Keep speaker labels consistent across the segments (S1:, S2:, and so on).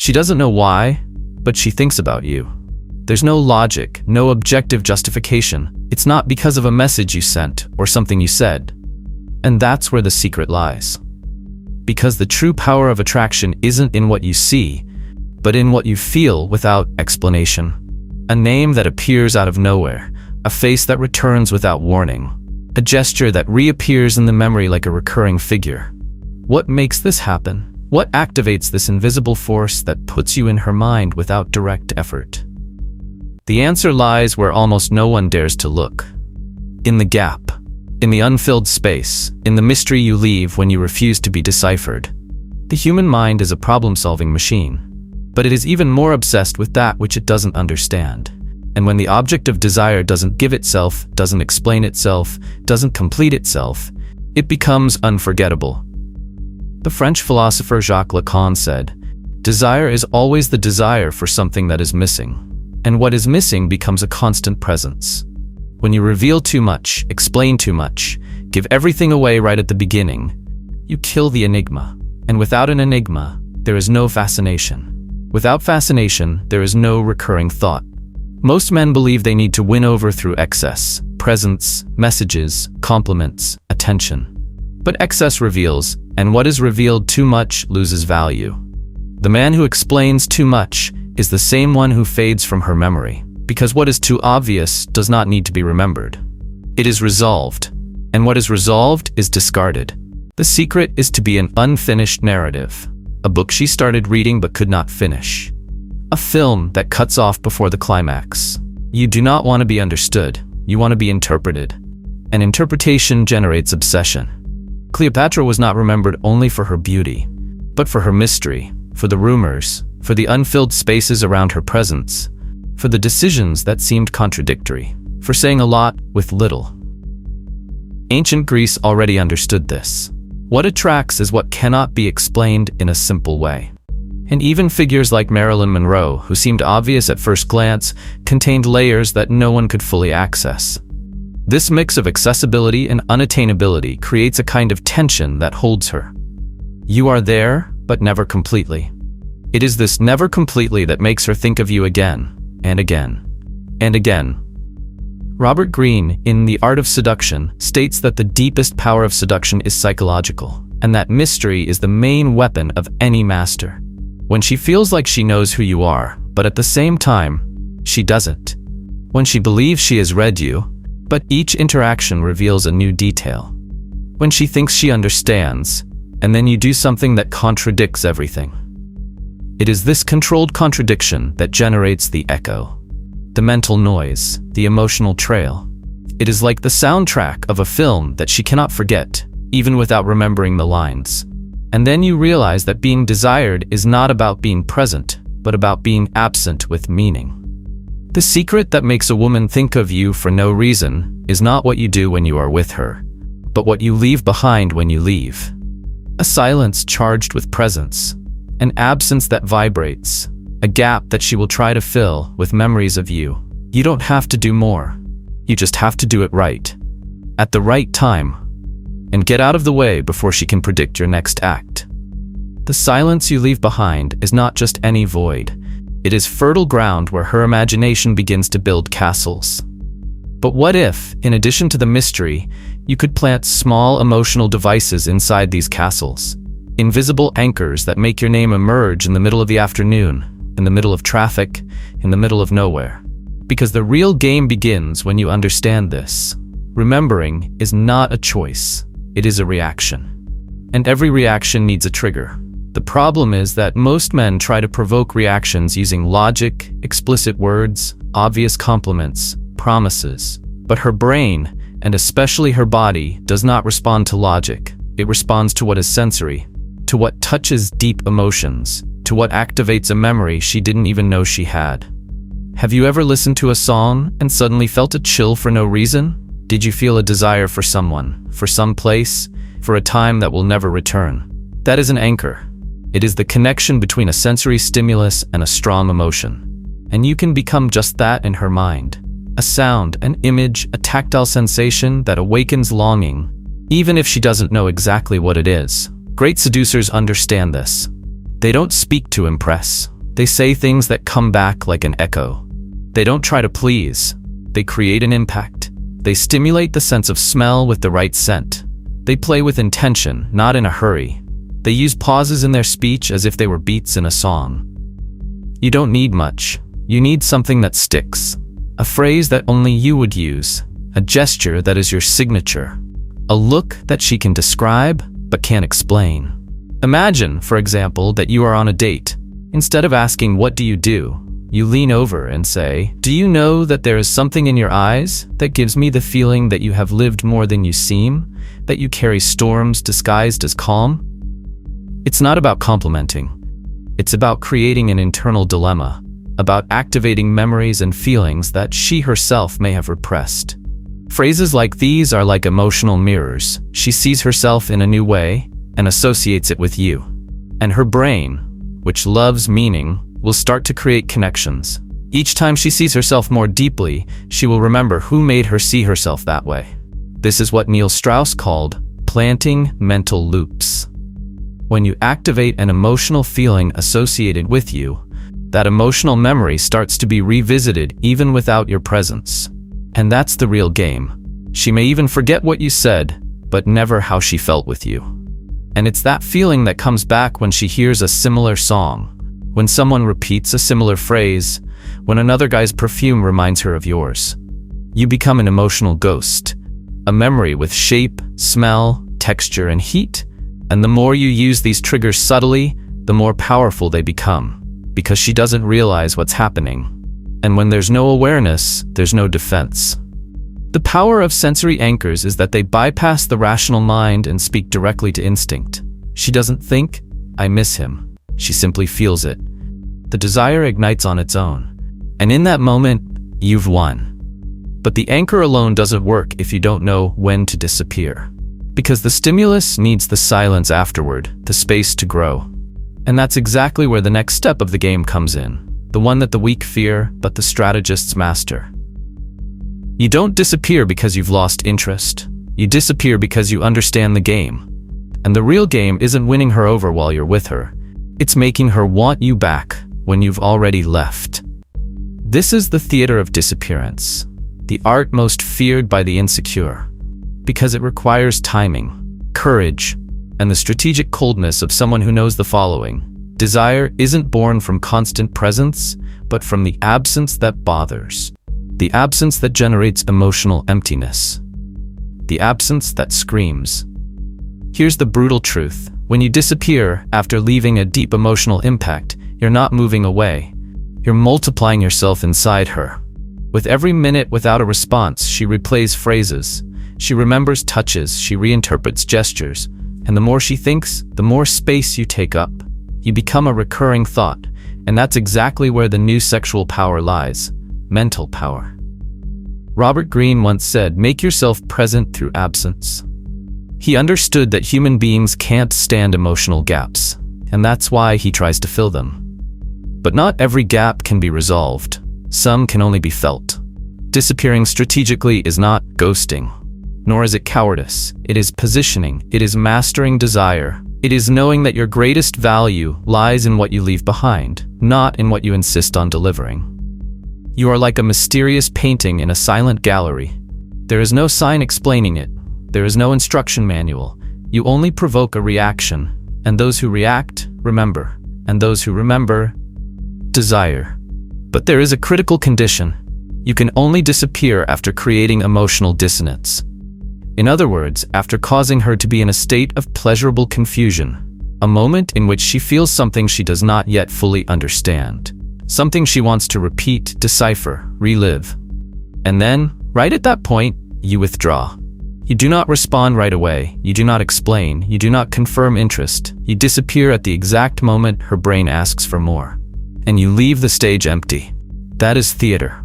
S1: She doesn't know why, but she thinks about you. There's no logic, no objective justification. It's not because of a message you sent or something you said. And that's where the secret lies. Because the true power of attraction isn't in what you see, but in what you feel without explanation. A name that appears out of nowhere, a face that returns without warning, a gesture that reappears in the memory like a recurring figure. What makes this happen? What activates this invisible force that puts you in her mind without direct effort? The answer lies where almost no one dares to look. In the gap. In the unfilled space. In the mystery you leave when you refuse to be deciphered. The human mind is a problem-solving machine, but it is even more obsessed with that which it doesn't understand. And when the object of desire doesn't give itself, doesn't explain itself, doesn't complete itself, it becomes unforgettable. The French philosopher Jacques Lacan said, "Desire is always the desire for something that is missing. And what is missing becomes a constant presence." When you reveal too much, explain too much, give everything away right at the beginning, you kill the enigma. And without an enigma, there is no fascination. Without fascination, there is no recurring thought. Most men believe they need to win over through excess, presence, messages, compliments, attention. But excess reveals, and what is revealed too much loses value. The man who explains too much is the same one who fades from her memory, because what is too obvious does not need to be remembered. It is resolved, and what is resolved is discarded. The secret is to be an unfinished narrative, a book she started reading but could not finish, a film that cuts off before the climax. You do not want to be understood, you want to be interpreted, and interpretation generates obsession. Cleopatra was not remembered only for her beauty, but for her mystery, for the rumors, for the unfilled spaces around her presence, for the decisions that seemed contradictory, for saying a lot with little. Ancient Greece already understood this. What attracts is what cannot be explained in a simple way. And even figures like Marilyn Monroe, who seemed obvious at first glance, contained layers that no one could fully access. This mix of accessibility and unattainability creates a kind of tension that holds her. You are there, but never completely. It is this never completely that makes her think of you again, and again, and again. Robert Greene, in The Art of Seduction, states that the deepest power of seduction is psychological, and that mystery is the main weapon of any master. When she feels like she knows who you are, but at the same time, she doesn't. When she believes she has read you, but each interaction reveals a new detail. When she thinks she understands, and then you do something that contradicts everything. It is this controlled contradiction that generates the echo, the mental noise, the emotional trail. It is like the soundtrack of a film that she cannot forget, even without remembering the lines. And then you realize that being desired is not about being present, but about being absent with meaning. The secret that makes a woman think of you for no reason is not what you do when you are with her, but what you leave behind when you leave. A silence charged with presence, an absence that vibrates, a gap that she will try to fill with memories of you. You don't have to do more. You just have to do it right, at the right time, and get out of the way before she can predict your next act. The silence you leave behind is not just any void. It is fertile ground where her imagination begins to build castles. But what if, in addition to the mystery, you could plant small emotional devices inside these castles? Invisible anchors that make your name emerge in the middle of the afternoon, in the middle of traffic, in the middle of nowhere. Because the real game begins when you understand this. Remembering is not a choice, it is a reaction. And every reaction needs a trigger. The problem is that most men try to provoke reactions using logic, explicit words, obvious compliments, promises. But her brain, and especially her body, does not respond to logic. It responds to what is sensory, to what touches deep emotions, to what activates a memory she didn't even know she had. Have you ever listened to a song and suddenly felt a chill for no reason? Did you feel a desire for someone, for some place, for a time that will never return? That is an anchor. It is the connection between a sensory stimulus and a strong emotion. And you can become just that in her mind. A sound, an image, a tactile sensation that awakens longing, even if she doesn't know exactly what it is. Great seducers understand this. They don't speak to impress. They say things that come back like an echo. They don't try to please. They create an impact. They stimulate the sense of smell with the right scent. They play with intention, not in a hurry. They use pauses in their speech as if they were beats in a song. You don't need much. You need something that sticks. A phrase that only you would use. A gesture that is your signature. A look that she can describe but can't explain. Imagine, for example, that you are on a date. Instead of asking, "What do?" you lean over and say, "Do you know that there is something in your eyes that gives me the feeling that you have lived more than you seem, that you carry storms disguised as calm?" It's not about complimenting. It's about creating an internal dilemma, about activating memories and feelings that she herself may have repressed. Phrases like these are like emotional mirrors. She sees herself in a new way and associates it with you. And her brain, which loves meaning, will start to create connections. Each time she sees herself more deeply, she will remember who made her see herself that way. This is what Neil Strauss called planting mental loops. When you activate an emotional feeling associated with you, that emotional memory starts to be revisited even without your presence. And that's the real game. She may even forget what you said, but never how she felt with you. And it's that feeling that comes back when she hears a similar song, when someone repeats a similar phrase, when another guy's perfume reminds her of yours. You become an emotional ghost, a memory with shape, smell, texture, and heat. And the more you use these triggers subtly, the more powerful they become, because she doesn't realize what's happening. And when there's no awareness, there's no defense. The power of sensory anchors is that they bypass the rational mind and speak directly to instinct. She doesn't think, "I miss him." She simply feels it. The desire ignites on its own. And in that moment, you've won. But the anchor alone doesn't work if you don't know when to disappear. Because the stimulus needs the silence afterward, the space to grow. And that's exactly where the next step of the game comes in. The one that the weak fear, but the strategists master. You don't disappear because you've lost interest. You disappear because you understand the game. And the real game isn't winning her over while you're with her. It's making her want you back when you've already left. This is the theater of disappearance, the art most feared by the insecure, because it requires timing, courage, and the strategic coldness of someone who knows the following. Desire isn't born from constant presence, but from the absence that bothers. The absence that generates emotional emptiness. The absence that screams. Here's the brutal truth. When you disappear after leaving a deep emotional impact, you're not moving away. You're multiplying yourself inside her. With every minute without a response, she replays phrases. She remembers touches, she reinterprets gestures. And the more she thinks, the more space you take up. You become a recurring thought, and that's exactly where the new sexual power lies. Mental power. Robert Greene once said, "Make yourself present through absence." He understood that human beings can't stand emotional gaps, and that's why he tries to fill them. But not every gap can be resolved. Some can only be felt. Disappearing strategically is not ghosting, nor is it cowardice. It is positioning. It is mastering desire. It is knowing that your greatest value lies in what you leave behind, not in what you insist on delivering. You are like a mysterious painting in a silent gallery. There is no sign explaining it. There is no instruction manual. You only provoke a reaction, and those who react, remember, and those who remember, desire. But there is a critical condition. You can only disappear after creating emotional dissonance. In other words, after causing her to be in a state of pleasurable confusion, a moment in which she feels something she does not yet fully understand, something she wants to repeat, decipher, relive. And then, right at that point, you withdraw. You do not respond right away. You do not explain. You do not confirm interest. You disappear at the exact moment her brain asks for more. And you leave the stage empty. That is theater.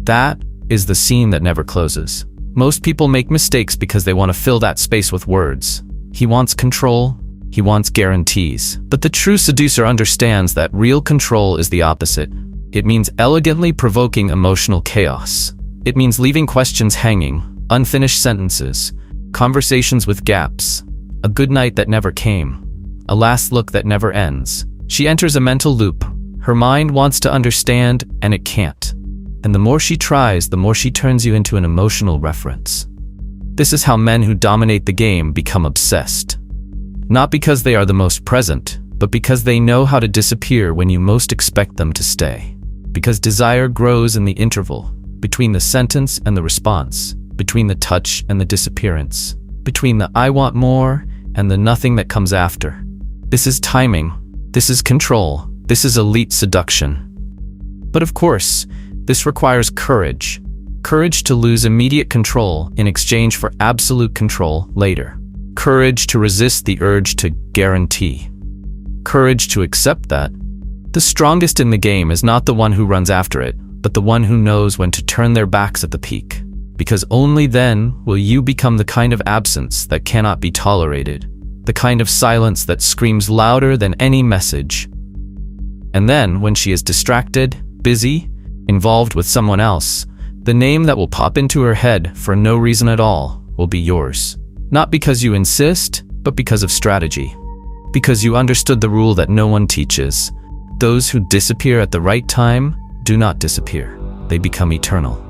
S1: That is the scene that never closes. Most people make mistakes because they want to fill that space with words. He wants control. He wants guarantees. But the true seducer understands that real control is the opposite. It means elegantly provoking emotional chaos. It means leaving questions hanging, unfinished sentences, conversations with gaps, a good night that never came, a last look that never ends. She enters a mental loop. Her mind wants to understand, and it can't. And the more she tries, the more she turns you into an emotional reference. This is how men who dominate the game become obsessed. Not because they are the most present, but because they know how to disappear when you most expect them to stay. Because desire grows in the interval, between the sentence and the response, between the touch and the disappearance, between the "I want more" and the nothing that comes after. This is timing. This is control. This is elite seduction. But of course, this requires courage. Courage to lose immediate control in exchange for absolute control later. Courage to resist the urge to guarantee. Courage to accept that the strongest in the game is not the one who runs after it, but the one who knows when to turn their backs at the peak. Because only then will you become the kind of absence that cannot be tolerated, the kind of silence that screams louder than any message. And then, when she is distracted, busy, involved with someone else, the name that will pop into her head for no reason at all will be yours. Not because you insist, but because of strategy. Because you understood the rule that no one teaches. Those who disappear at the right time do not disappear. They become eternal.